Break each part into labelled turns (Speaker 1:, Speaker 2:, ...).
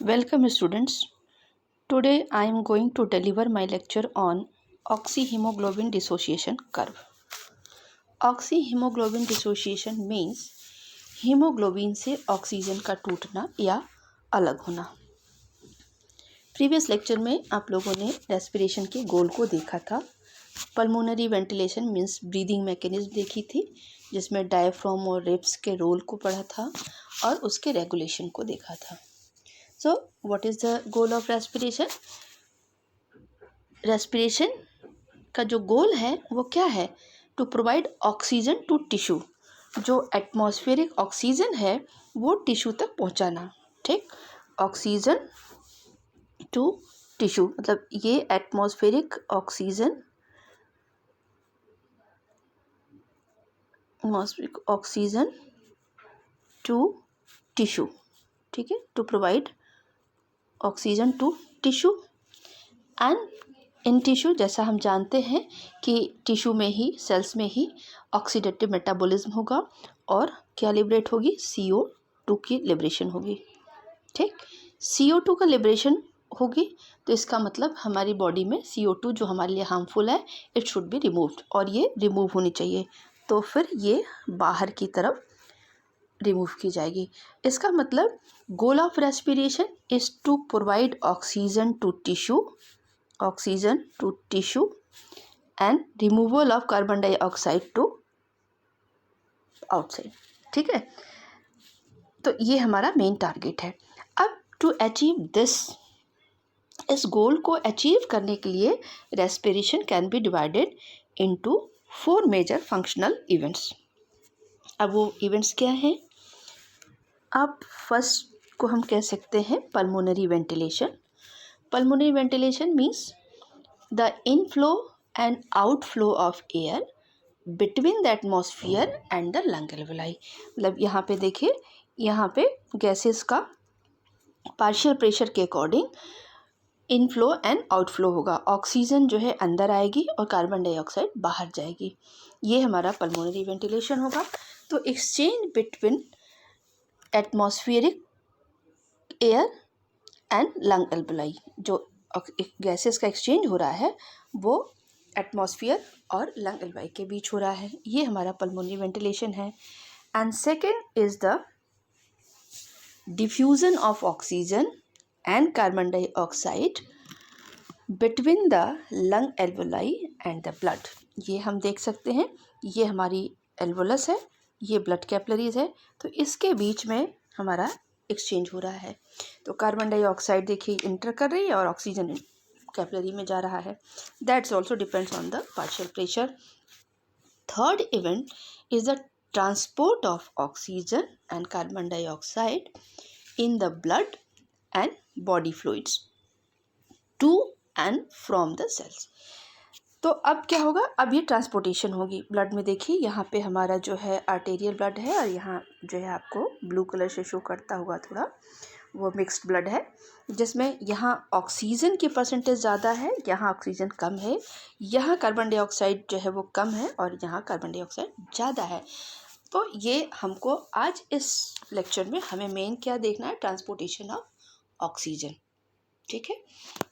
Speaker 1: Welcome students. Today I am going to deliver my lecture on oxyhemoglobin dissociation curve. Oxyhemoglobin dissociation means haemoglobin से oxygen का टूटना या अलग होना। Previous lecture में आप लोगों ने रेस्पिरेशन के गोल को देखा था। Pulmonary ventilation means breathing mechanism देखी थी, जिसमें डायफ्राम और रिब्स के रोल को पढ़ा था और उसके रेगुलेशन को देखा था। So, what is the goal of respiration? Respiration का जो गोल है वो क्या है? To provide oxygen to tissue. जो एटमॉस्फेरिक ऑक्सीजन है वो टिश्यू तक पहुंचाना। ठीक, ऑक्सीजन टू टिश्यू मतलब ये एटमॉस्फेरिक ऑक्सीजन टू टिश्यू। ठीक है, to provide oxygen to tissue and in tissue, जैसा हम जानते हैं कि टिश्यू में ही, सेल्स में ही ऑक्सीडेटिव मेटाबॉलिज्म होगा और क्या लिबरेट होगी? CO2 की लिबरेशन होगी। ठीक, CO2 का लिबरेशन होगी तो इसका मतलब हमारी बॉडी में CO2 जो हमारे लिए हार्मफुल है, इट शुड बी रिमूव्ड, और ये रिमूव होनी चाहिए। तो फिर ये बाहर की तरफ रिमूव की जाएगी। इसका मतलब goal of respiration is to provide oxygen to tissue and removal of carbon dioxide to outside. ठीक है, तो ये हमारा मेन टारगेट है। अब टू अचीव दिस, इस गोल को अचीव करने के लिए respiration can be divided into 4 major functional events. अब वो इवेंट्स क्या हैं? अब फर्स्ट को हम कह सकते हैं pulmonary ventilation. Pulmonary ventilation means the inflow and outflow of air between the atmosphere and the lung alveoli. मतलब यहाँ पे देखिए, यहाँ पे गैसेस का पार्शियल प्रेशर के अकॉर्डिंग इनफ्लो एंड आउटफ्लो होगा। ऑक्सीजन जो है अंदर आएगी और कार्बन डाइऑक्साइड बाहर जाएगी। ये हमारा पल्मोनरी वेंटिलेशन होगा। तो exchange between atmospheric air and lung alveoli, जो गैसेस का एक्सचेंज हो रहा है वो एटमॉस्फेयर और लंग एल्वेलाई के बीच हो रहा है। ये हमारा पल्मोनरी वेंटिलेशन है। And second is the diffusion of oxygen and carbon dioxide between the lung alveoli and the blood. ये हम देख सकते हैं, ये हमारी एल्वोलस है, ये ब्लड कैपिलरीज है, तो इसके बीच में हमारा एक्सचेंज हो रहा है। तो कार्बन डाइऑक्साइड देखिए इंटर कर रही है और ऑक्सीजन कैपिलरी में जा रहा है। That's also depends on the partial pressure. Third event is the transport of oxygen and carbon dioxide in the blood and body fluids to and from the cells. तो अब क्या होगा? अब ये ट्रांसपोर्टेशन होगी ब्लड में। देखिए यहाँ पे हमारा जो है आर्टेरियल ब्लड है और यहाँ जो है आपको ब्लू कलर से शो करता होगा थोड़ा, वो मिक्स्ड ब्लड है, जिसमें यहाँ ऑक्सीजन की परसेंटेज ज़्यादा है, यहाँ ऑक्सीजन कम है, यहाँ कार्बन डाइऑक्साइड जो है वो कम है और यहाँ कार्बन डाइऑक्साइड ज़्यादा है। तो ये हमको आज इस लेक्चर में हमें मेन क्या देखना है? Transportation of oxygen. ठीक है,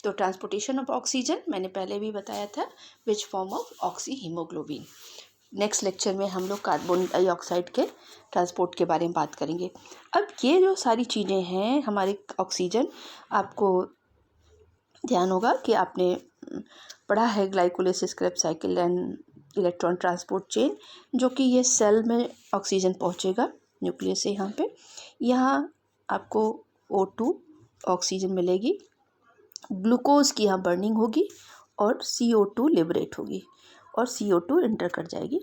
Speaker 1: तो ट्रांसपोर्टेशन ऑफ ऑक्सीजन मैंने पहले भी बताया था, which form of oxy haemoglobin. Next lecture में हम लोग कार्बन डाइऑक्साइड के ट्रांसपोर्ट के बारे में बात करेंगे। अब ये जो सारी चीज़ें हैं हमारे ऑक्सीजन, आपको ध्यान होगा कि आपने पढ़ा है glycolysis, Krebs cycle and electron transport chain, जो कि ये सेल में ऑक्सीजन पहुँचेगा न्यूक्लियस से। यहाँ आपको O2 ऑक्सीजन मिलेगी, ग्लूकोज की यहाँ बर्निंग होगी और CO2 लिबरेट होगी और CO2 इंटर कर जाएगी।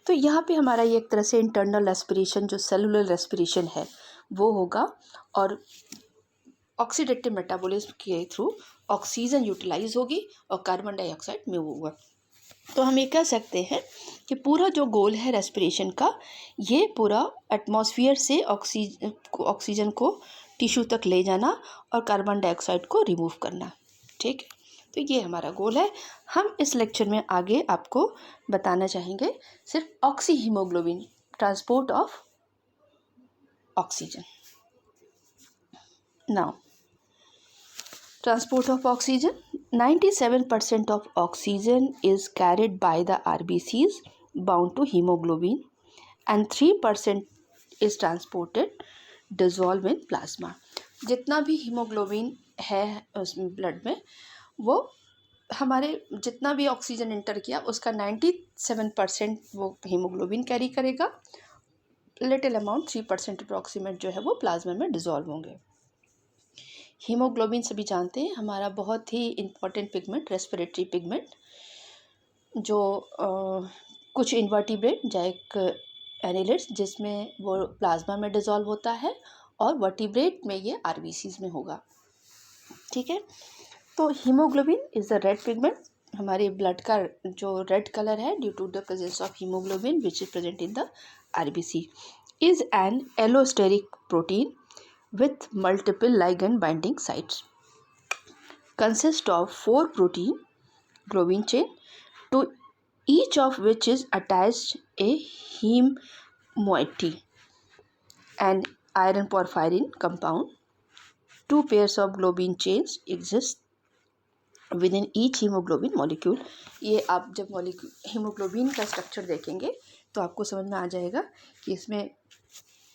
Speaker 1: तो यहाँ पे हमारा ये एक तरह से इंटरनल रेस्पिरेशन, जो सेलुलर रेस्पिरेशन है वो होगा, और ऑक्सीडेटिव मेटाबॉलिज्म के थ्रू ऑक्सीजन यूटिलाइज होगी और कार्बन डाइऑक्साइड मूव होगा। तो हम ये कह सकते हैं कि पूरा जो गोल है रेस्पिरेशन का, ये पूरा एटमॉस्फेयर से ऑक्सीजन को टिश्यू तक ले जाना और कार्बन डाइऑक्साइड को रिमूव करना। ठीक है, तो ये हमारा गोल है। हम इस लेक्चर में आगे आपको बताना चाहेंगे सिर्फ oxy haemoglobin, transport of oxygen. Now Transport of oxygen. 97% of oxygen is carried by the RBCs bound to hemoglobin and 3% is transported dissolved in plasma. जितना भी हीमोग्लोबिन है उस ब्लड में, वो हमारे जितना भी ऑक्सीजन इंटर किया उसका 97% वो हीमोग्लोबिन कैरी करेगा, लिटिल अमाउंट 3% अप्रॉक्सीमेट जो है वो प्लाज्मा में डिजॉल्व होंगे। हीमोग्लोबिन सभी जानते हैं हमारा बहुत ही इम्पॉर्टेंट पिगमेंट, रेस्पिरेटरी पिगमेंट, जो कुछ इन्वर्टिब्रेट जाइक एनिलिड्स जिसमें वो प्लाज्मा में डिजॉल्व होता है और वर्टिब्रेट में ये आरबीसीज में होगा। ठीक है, तो haemoglobin is the red pigment, हमारे ब्लड का जो रेड कलर है due to the presence of haemoglobin which is present in the RBC, is an allosteric protein with multiple ligand binding sites, consist of 4 protein globin chain to each of which is attached a heme moiety and iron porphyrin compound. 2 pairs of globin chains exist within each hemoglobin molecule. ये आप जब haemoglobin का structure देखेंगे तो आपको समझ में आ जाएगा कि इसमें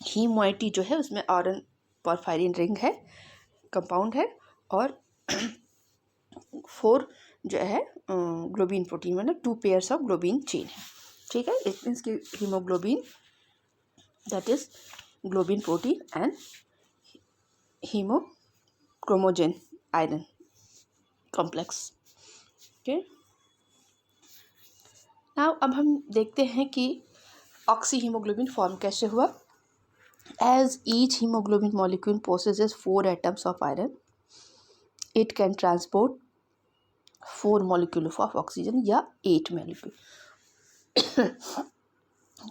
Speaker 1: हीम मोइटी जो है उसमें आयरन पॉरफायरिन रिंग है, कंपाउंड है, और 4 जो है ग्लोबिन प्रोटीन, मतलब 2 पेयर्स ऑफ ग्लोबिन चेन है। ठीक है, इट मीन्स कि haemoglobin that is globin protein and haemochromogen iron complex. Okay, now अब हम देखते हैं कि ऑक्सी हीमोग्लोबिन फॉर्म कैसे हुआ। As each hemoglobin molecule possesses 4 atoms of iron, it can transport 4 molecules of oxygen या 8 molecule।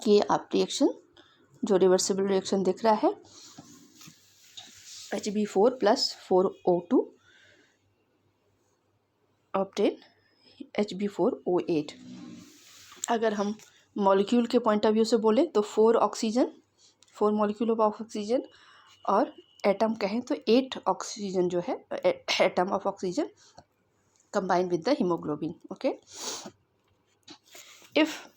Speaker 1: ये आप रिएक्शन जो रिवर्सिबल रिएक्शन दिख रहा है, Hb4 + 4O2 ऑब्टेन Hb4O8। अगर हम मॉलिक्यूल के पॉइंट ऑफ व्यू से बोले तो 4 मॉलिक्यूल ऑफ ऑक्सीजन, और एटम कहें तो 8 ऑक्सीजन जो है atom of oxygen combined with the hemoglobin. Okay, if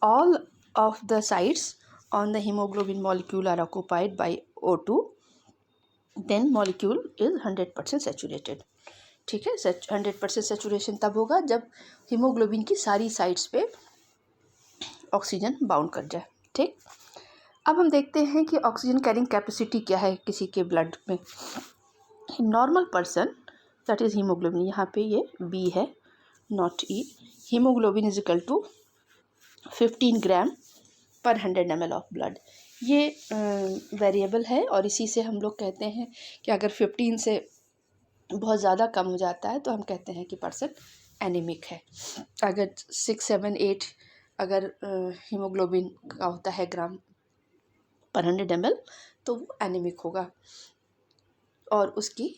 Speaker 1: all of the sites on the hemoglobin molecule are occupied by O2, then molecule is 100% saturated. ठीक है, 100% saturation तब होगा जब हीमोग्लोबिन की सारी साइट्स पे ऑक्सीजन बाउंड कर जाए। ठीक, अब हम देखते हैं कि ऑक्सीजन कैरिंग कैपेसिटी क्या है किसी के ब्लड में। Normal person that is haemoglobin, यहाँ पे ये बी है not E, haemoglobin is equal to 15 gram per 100 ml of blood. ये वेरिएबल है और इसी से हम लोग कहते हैं कि अगर 15 से बहुत ज़्यादा कम हो जाता है तो हम कहते हैं कि पर्सन एनीमिक है। अगर 6, 7, 8 अगर हीमोग्लोबिन का होता है ग्राम पर 100 ml तो वो एनीमिक होगा और उसकी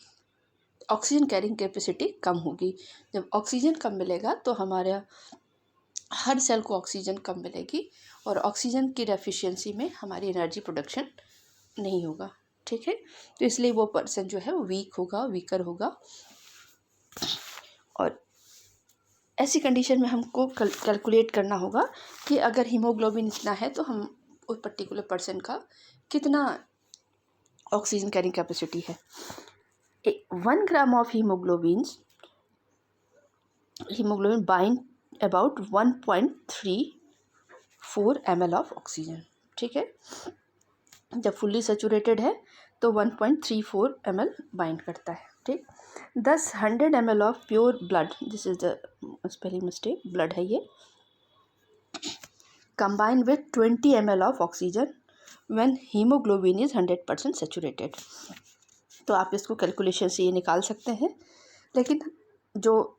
Speaker 1: ऑक्सीजन कैरिंग कैपेसिटी कम होगी। जब ऑक्सीजन कम मिलेगा तो हमारा हर सेल को ऑक्सीजन कम मिलेगी और ऑक्सीजन की डेफिशिएंसी में हमारी एनर्जी प्रोडक्शन नहीं होगा। ठीक है, तो इसलिए वो पर्सन जो है वो वीक होगा, वीकर होगा। और ऐसी कंडीशन में हमको कैलकुलेट करना होगा कि अगर हीमोग्लोबिन इतना है तो हम उस पर्टिकुलर पर्सन का कितना ऑक्सीजन कैरिंग कैपेसिटी है। 1 gram of hemoglobin bind about 1.34 ml of oxygen। ठीक है, जब फुल्ली सेचुरेटेड है तो 1.34 ml बाइंड करता है। ठीक, 100 ml of pure blood, this is the spelling mistake, blood है ये, combined with 20 ml of oxygen when hemoglobin is 100% saturated। तो आप इसको कैलकुलेशन से ये निकाल सकते हैं, लेकिन जो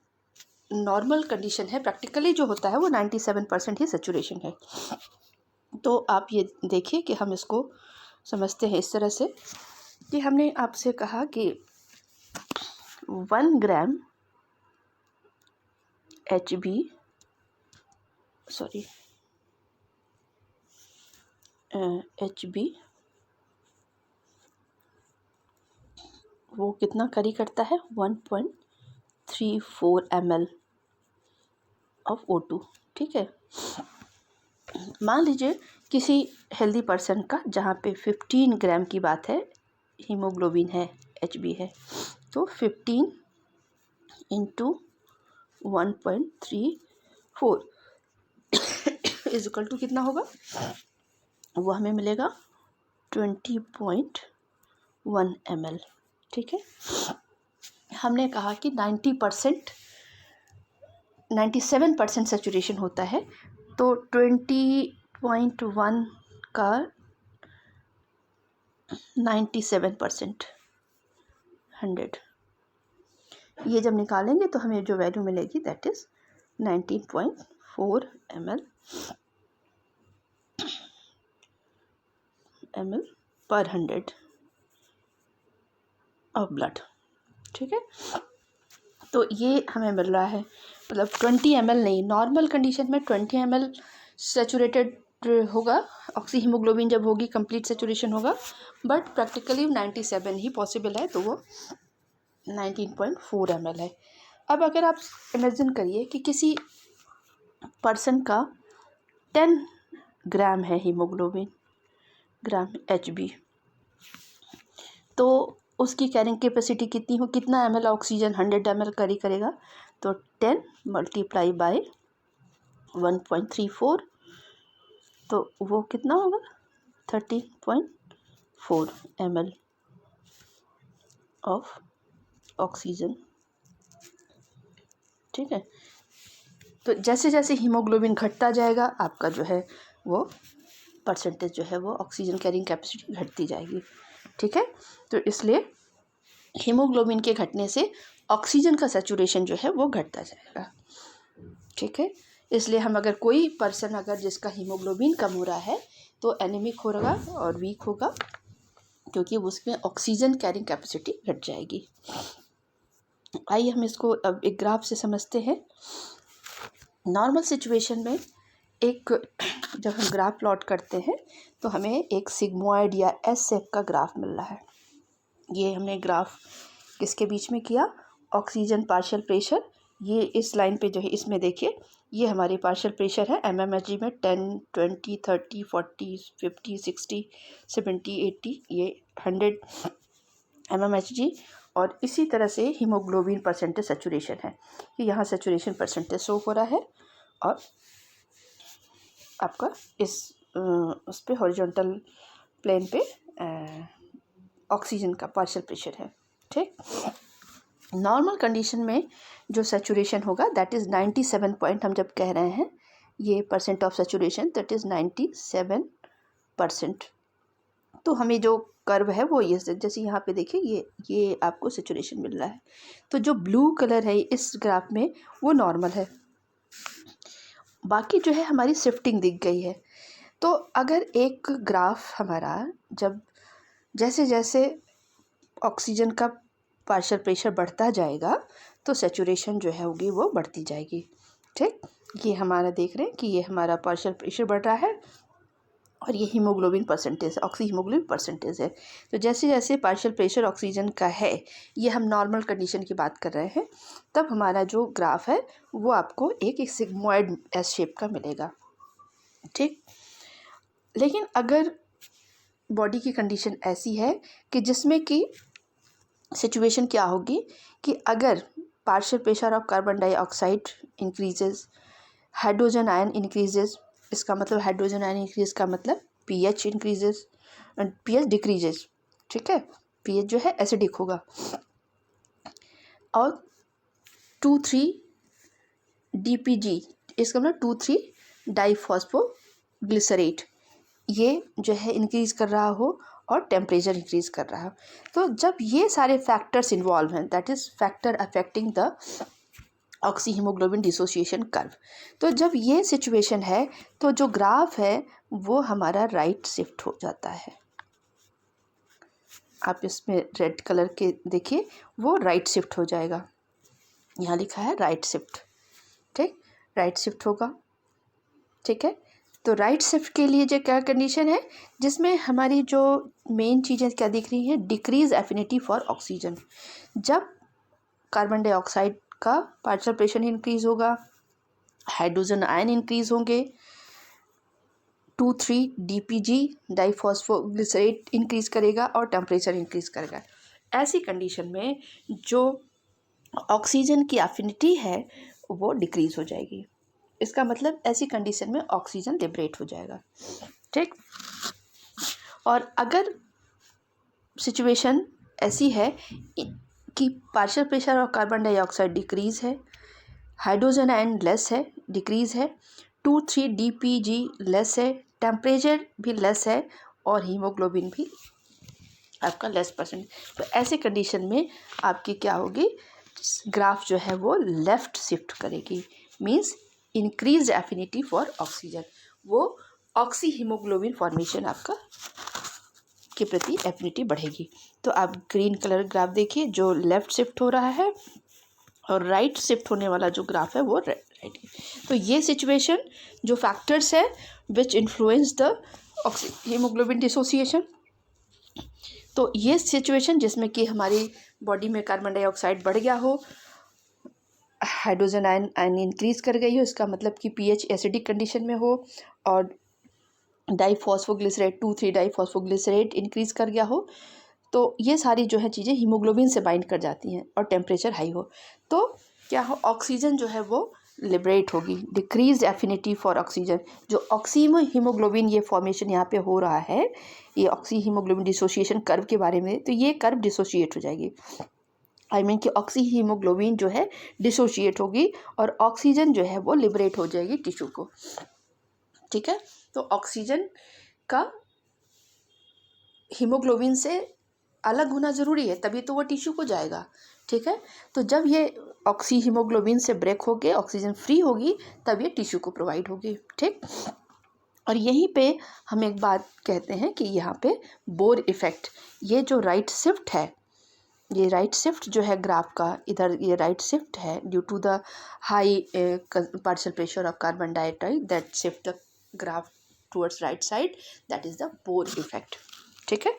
Speaker 1: नॉर्मल कंडीशन है प्रैक्टिकली जो होता है वो 97% ही सेचुरेशन है। तो आप ये देखिए कि हम इसको समझते हैं इस तरह से कि हमने आपसे कहा कि 1 ग्राम HB वो कितना कैरी करता है, 1.34 ml ऑफ O2। ठीक है, मान लीजिए किसी हेल्दी पर्सन का जहाँ पे 15 ग्राम की बात है, हीमोग्लोबिन है, HB है, तो 15 इंटू 1.34 इज इक्वल टू कितना होगा, वो हमें मिलेगा 20.1 ml। ठीक है, हमने कहा कि 97% सेचुरेशन होता है, तो 20.1 का 97%, 100, ये जब निकालेंगे तो हमें जो वैल्यू मिलेगी दैट इज़ 19.4 ml पर 100 ऑफ ब्लड। ठीक है, तो ये हमें मिल रहा है, मतलब 20 ml नहीं, नॉर्मल कंडीशन में 20 ml सेचुरेटेड होगा, ऑक्सी हीमोग्लोबिन जब होगी कंप्लीट सेचुरेशन होगा, बट प्रैक्टिकली 97 ही पॉसिबल है, तो वो 19.4 ml है। अब अगर आप इमेजिन करिए कि किसी पर्सन का 10 ग्राम है हीमोग्लोबिन, ग्राम HB, तो उसकी कैरिंग कैपेसिटी कितनी हो, कितना ml ऑक्सीजन 100 ml कैरी करेगा, तो 10 मल्टीप्लाई बाय 1.34, तो वो कितना होगा, 13.4 ml ऑफ ऑक्सीजन। ठीक है, तो जैसे जैसे हीमोग्लोबिन घटता जाएगा आपका जो है वो परसेंटेज जो है वो ऑक्सीजन कैरिंग कैपेसिटी घटती जाएगी। ठीक है, तो इसलिए हीमोग्लोबिन के घटने से ऑक्सीजन का सैचुरेशन जो है वो घटता जाएगा। ठीक है, इसलिए हम अगर कोई पर्सन अगर जिसका हीमोग्लोबिन कम हो रहा है तो एनीमिक होगा और वीक होगा, क्योंकि उसमें ऑक्सीजन कैरिंग कैपेसिटी घट जाएगी। आइए हम इसको अब एक ग्राफ से समझते हैं। नॉर्मल सिचुएशन में एक जब हम ग्राफ प्लॉट करते हैं तो हमें एक सिग्मोइड या एस शेप का ग्राफ मिल रहा है। ये हमने ग्राफ किसके बीच में किया, ऑक्सीजन पार्शियल प्रेशर, ये इस लाइन पे जो है इसमें देखिए ये हमारी पार्शियल प्रेशर है mmHg में 10, 20, 30, 40, 50, 60, 70, 80, ये 100 mmHg, और इसी तरह से हीमोग्लोबिन परसेंटेज सेचुरेशन है, कि यहाँ सेचुरेशन परसेंटेज शो हो रहा है, और आपका उस पे हॉरिजॉन्टल प्लेन पे ऑक्सीजन का पार्शियल प्रेशर है। ठीक, नॉर्मल कंडीशन में जो सेचुरेशन होगा दैट इज़ 97 पॉइंट, हम जब कह रहे हैं ये percent of saturation that is 97%। तो हमें जो कर्व है वो ये, जैसे यहाँ पे देखिए ये आपको सेचुरेशन मिल रहा है, तो जो ब्लू कलर है इस ग्राफ में वो नॉर्मल है, बाकी जो है हमारी शिफ्टिंग दिख गई है। तो अगर एक ग्राफ हमारा जब जैसे जैसे ऑक्सीजन का पार्शियल प्रेशर बढ़ता जाएगा तो सेचुरेशन जो है होगी वो बढ़ती जाएगी। ठीक, ये हमारा देख रहे हैं कि ये हमारा पार्शियल प्रेशर बढ़ रहा है और ये haemoglobin percentage, oxy haemoglobin percentage है। तो जैसे जैसे पार्शियल प्रेशर ऑक्सीजन का है, ये हम नॉर्मल कंडीशन की बात कर रहे हैं, तब हमारा जो ग्राफ है वो आपको एक सिग्मोइड एस शेप का मिलेगा। ठीक, लेकिन अगर बॉडी की कंडीशन ऐसी है कि जिसमें कि सिचुएशन क्या होगी कि अगर partial pressure of carbon dioxide increases, hydrogen ion increases, इसका मतलब हाइड्रोजन आयन इंक्रीज का मतलब पीएच इंक्रीजेस, पीएच डिक्रीजेस। ठीक है, पीएच जो है एसिडिक होगा, और 2,3 DPG, इसका मतलब 2,3 डाइफॉस्फोग्लिसरेट, ये जो है इंक्रीज कर रहा हो और टेम्परेचर इंक्रीज कर रहा हो। तो जब ये सारे फैक्टर्स इन्वॉल्व हैं, that is factor affecting the oxy haemoglobin dissociation curve, तो जब ये सिचुएशन है तो जो ग्राफ है वो हमारा राइट शिफ्ट हो जाता है। आप इसमें रेड कलर के देखिए वो राइट शिफ्ट हो जाएगा, यहाँ लिखा है राइट शिफ्ट। ठीक, राइट शिफ्ट होगा। ठीक है, तो राइट शिफ्ट के लिए जो क्या कंडीशन है, जिसमें हमारी जो मेन चीज़ें क्या दिख रही हैं, डिक्रीज एफिनिटी फॉर ऑक्सीजन। जब कार्बन डाइऑक्साइड का पार्शियल प्रेशर इंक्रीज होगा, हाइड्रोजन आयन इंक्रीज होंगे, 2,3 DPG डाइफॉस्फोग्लिसरेट इंक्रीज करेगा और टेम्परेचर इंक्रीज करेगा। ऐसी कंडीशन में जो ऑक्सीजन की एफिनिटी है वो डिक्रीज हो जाएगी। इसका मतलब ऐसी कंडीशन में ऑक्सीजन लिबरेट हो जाएगा। ठीक। और अगर सिचुएशन ऐसी है कि partial pressure of carbon dioxide decrease है, हाइड्रोजन आयन लेस है, डिक्रीज है, 2,3 DPG लेस है, टेम्परेचर भी लेस है और हीमोग्लोबिन भी आपका लेस परसेंट, तो ऐसे कंडीशन में आपकी क्या होगी, ग्राफ जो है वो लेफ़्ट शिफ्ट करेगी, means increase affinity for oxygen. वो ऑक्सी हीमोग्लोबिन फॉर्मेशन आपका के प्रति एफिनिटी बढ़ेगी। तो आप ग्रीन कलर ग्राफ देखिए जो लेफ़्ट शिफ्ट हो रहा है और राइट शिफ्ट होने वाला जो ग्राफ है वो राइट। तो ये सिचुएशन जो फैक्टर्स है which influence the haemoglobin dissociation, तो ये सिचुएशन जिसमें कि हमारी बॉडी में कार्बन डाइऑक्साइड बढ़ गया हो, हाइड्रोजन आयन इंक्रीज कर गई हो, इसका मतलब कि पीएच एसिडिक कंडीशन में हो और डाइफॉस्फोग्लिसरेट 2,3 डाइफॉस्फोग्लिसरेट इंक्रीज कर गया हो, तो ये सारी जो है चीज़ें हीमोग्लोबिन से बाइंड कर जाती हैं और टेम्परेचर हाई हो, तो क्या हो, ऑक्सीजन जो है वो लिबरेट होगी, डिक्रीज एफिनिटी फॉर ऑक्सीजन। जो ऑक्सीमो हीमोग्लोबिन ये फॉर्मेशन यहाँ पे हो रहा है, ये ऑक्सी हीमोग्लोबिन डिसोसिएशन कर्व के बारे में, तो ये कर्व डिसोशिएट हो जाएगी। आई मीन कि ऑक्सी हीमोग्लोबिन जो है डिसोशिएट होगी और ऑक्सीजन जो है वो लिबरेट हो जाएगी टिश्यू को। ठीक है। तो ऑक्सीजन का हीमोग्लोबिन से अलग होना ज़रूरी है, तभी तो वो टिश्यू को जाएगा। ठीक है। तो जब ये ऑक्सी हीमोग्लोबिन से ब्रेक होके ऑक्सीजन फ्री होगी तब ये टिश्यू को प्रोवाइड होगी। ठीक। और यहीं पे हम एक बात कहते हैं कि यहाँ पे बोर इफ़ेक्ट, ये जो राइट शिफ्ट है, ये राइट शिफ्ट जो है ग्राफ का, इधर ये राइट शिफ्ट है due to the high partial pressure of carbon dioxide that shift the graph towards right side, that is the Bohr effect. ठीक है,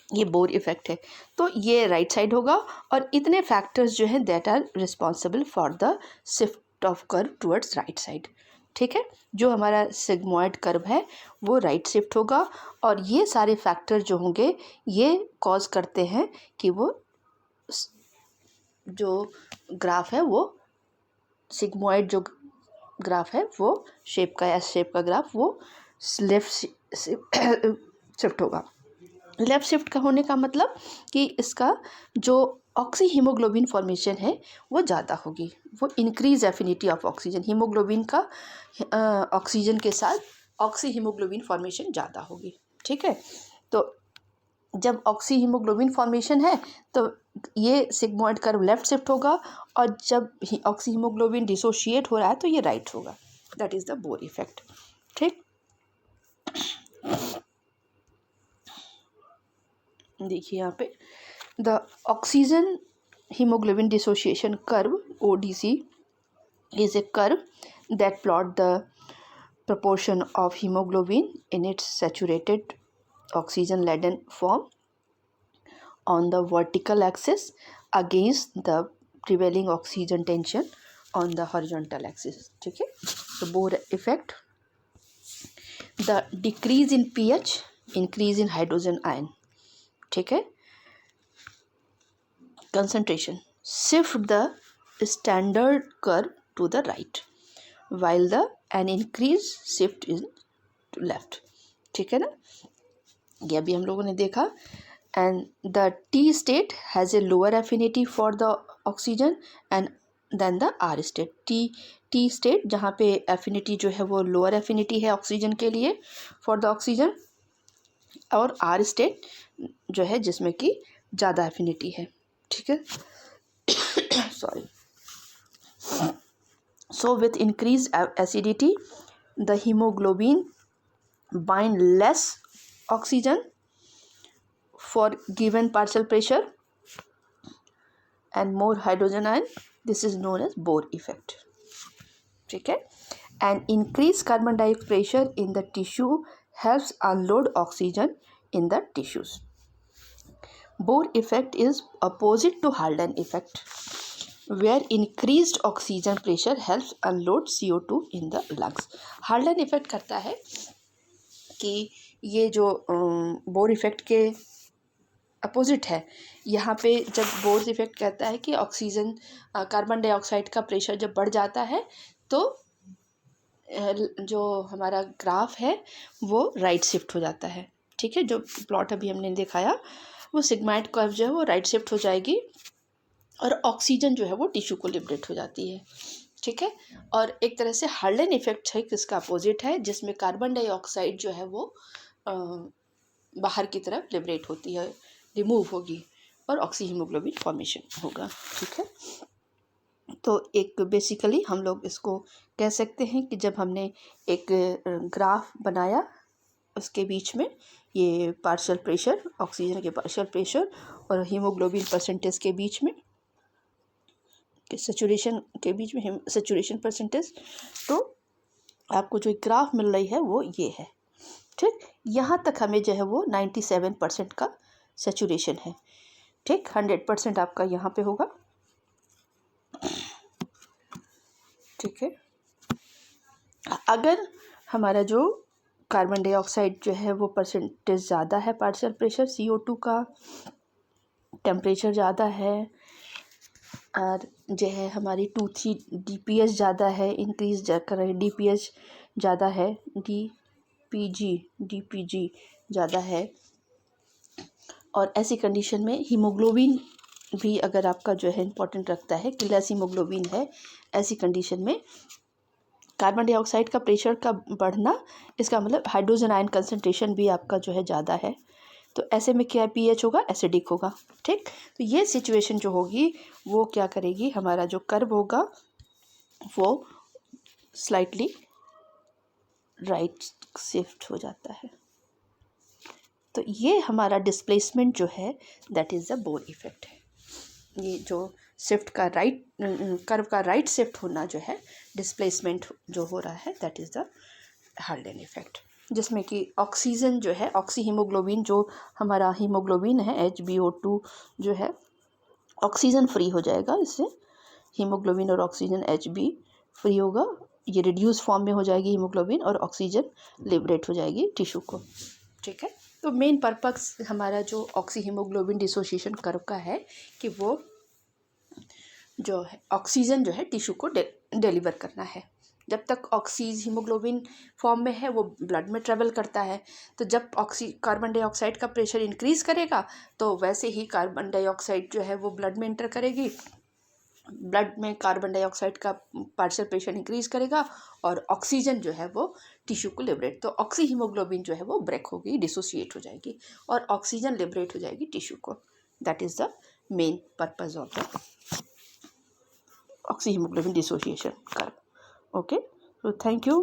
Speaker 1: ये बोर इफ़ेक्ट है। तो ये राइट साइड होगा और इतने फैक्टर्स जो हैं that are responsible for the shift of curve towards right side. ठीक है, जो हमारा सिग्मॉइड कर्व है वो राइट शिफ्ट होगा और ये सारे फैक्टर जो होंगे ये कॉज करते हैं कि वो जो ग्राफ है वो सिग्मॉइड जो ग्राफ है वो शेप का, एस शेप का ग्राफ वो लेफ्ट शिफ्ट होगा। लेफ्ट शिफ्ट का होने का मतलब कि इसका जो ऑक्सी हीमोग्लोबिन फॉर्मेशन है वो ज़्यादा होगी, वो increase affinity of oxygen, haemoglobin का ऑक्सीजन के साथ ऑक्सी हीमोग्लोबिन फॉर्मेशन ज़्यादा होगी। ठीक है, तो जब ऑक्सी हीमोग्लोबिन फॉर्मेशन है तो ये सिग्मॉइड कर्व लेफ्ट शिफ्ट होगा और जब ऑक्सी हीमोग्लोबिन डिसोशिएट हो रहा है तो ये राइट होगा, that is the Bohr effect. ठीक, देखिए यहाँ पे the oxygen hemoglobin dissociation curve ODC is a curve that plot the proportion of hemoglobin in its saturated oxygen laden form on the vertical axis against the prevailing oxygen tension on the horizontal axis. ठीक है, तो Bohr effect, the decrease in pH, increase in hydrogen ion. ठीक है, concentration, shift the standard curve to the right while the an increase shift is to left. ठीक है ना, ये अभी हम लोगों ने देखा। and the T state has a lower affinity for the oxygen and than the R state. T state जहाँ पे affinity जो है वो lower affinity है ऑक्सीजन के लिए for the oxygen, और R state जो है जिसमें कि ज़्यादा affinity है। ठीक है, sorry. So with increased acidity the hemoglobin bind less oxygen for given partial pressure and more hydrogen ion. This is known as Bohr effect. ठीक है, and increased carbon dioxide pressure in the tissue helps unload oxygen in the tissues. Bohr effect is opposite to Haldane effect, where increased oxygen pressure helps unload CO2 in the lungs. Haldane effect करता है कि ये जो Bohr effect के opposite है, यहाँ पे जब बोर इफेक्ट कहता है कि ऑक्सीजन कार्बन डाइऑक्साइड का प्रेशर जब बढ़ जाता है तो जो हमारा ग्राफ है वो राइट शिफ्ट हो जाता है। ठीक है, जो प्लॉट अभी हमने दिखाया वो सिग्माइड कर्व जो है वो राइट शिफ्ट हो जाएगी और ऑक्सीजन जो है वो टिश्यू को लिबरेट हो जाती है। ठीक है, और एक तरह से हार्लेन इफेक्ट है किसका अपोजिट है, जिसमें कार्बन डाइऑक्साइड जो है वो बाहर की तरफ लिबरेट होती है, रिमूव होगी और ऑक्सी हीमोग्लोबिन फॉर्मेशन होगा। ठीक है, तो एक बेसिकली हम लोग इसको कह सकते हैं कि जब हमने एक ग्राफ बनाया उसके बीच में ये पार्शियल प्रेशर, ऑक्सीजन के पार्शियल प्रेशर और हीमोग्लोबिन परसेंटेज के बीच में, सैचुरेशन के बीच में सैचुरेशन परसेंटेज, तो आपको जो ग्राफ मिल रही है वो ये है। ठीक, यहाँ तक हमें जो है वो 97% का सैचुरेशन है। ठीक, 100% आपका यहाँ पे होगा। ठीक है, अगर हमारा जो कार्बन डाइऑक्साइड जो है वो परसेंटेज ज़्यादा है, पार्शियल प्रेशर CO2 का, टेम्परेचर ज़्यादा है और जो है हमारी 2-3 DPH ज़्यादा है, इंक्रीज कर रही DPH ज़्यादा है, DPG ज़्यादा है, और ऐसी कंडीशन में हीमोग्लोबिन भी अगर आपका जो है इम्पोर्टेंट रखता है कि लेस हीमोग्लोबिन है, ऐसी कंडीशन में कार्बन डाइऑक्साइड का प्रेशर का बढ़ना, इसका मतलब हाइड्रोजन आयन कंसंट्रेशन भी आपका जो है ज़्यादा है, तो ऐसे में क्या pH होगा, एसिडिक होगा। ठीक, तो ये सिचुएशन जो होगी वो क्या करेगी, हमारा जो कर्व होगा वो स्लाइटली राइट शिफ्ट हो जाता है। तो ये हमारा डिस्प्लेसमेंट जो है that is the Bohr effect है। ये जो शिफ्ट का राइट कर्व का राइट शिफ्ट होना जो है, डिस्प्लेसमेंट जो हो रहा है, that is the Haldane effect, जिसमें कि ऑक्सीजन जो है, ऑक्सी हीमोग्लोबिन जो हमारा हीमोग्लोबिन है HbO2 जो है ऑक्सीजन फ्री हो जाएगा, इससे हीमोग्लोबिन और ऑक्सीजन Hb फ्री होगा, ये रिड्यूस फॉर्म में हो जाएगी हीमोग्लोबिन और ऑक्सीजन लिबरेट हो जाएगी टिश्यू को। ठीक है, तो मेन पर्पस हमारा जो ऑक्सी हीमोग्लोबिन डिसोसिएशन कर्व का है कि वो जो है ऑक्सीजन जो है टिश्यू को डिलीवर करना है। जब तक ऑक्सीज हीमोग्लोबिन फॉर्म में है वो ब्लड में ट्रेवल करता है, तो जब कार्बन डाइऑक्साइड का प्रेशर इंक्रीज़ करेगा तो वैसे ही कार्बन डाइऑक्साइड जो है वो ब्लड में इंटर करेगी, ब्लड में कार्बन डाइऑक्साइड का पार्शियल प्रेशर इंक्रीज़ करेगा और ऑक्सीजन जो है वो टिश्यू को लिबरेट, तो ऑक्सी हीमोग्लोबिन जो है वो ब्रेक होगी, डिसोसिएट हो जाएगी और ऑक्सीजन लिबरेट हो जाएगी टिश्यू को। That is the main purpose of the oxy haemoglobin dissociation curve. Okay, so thank you.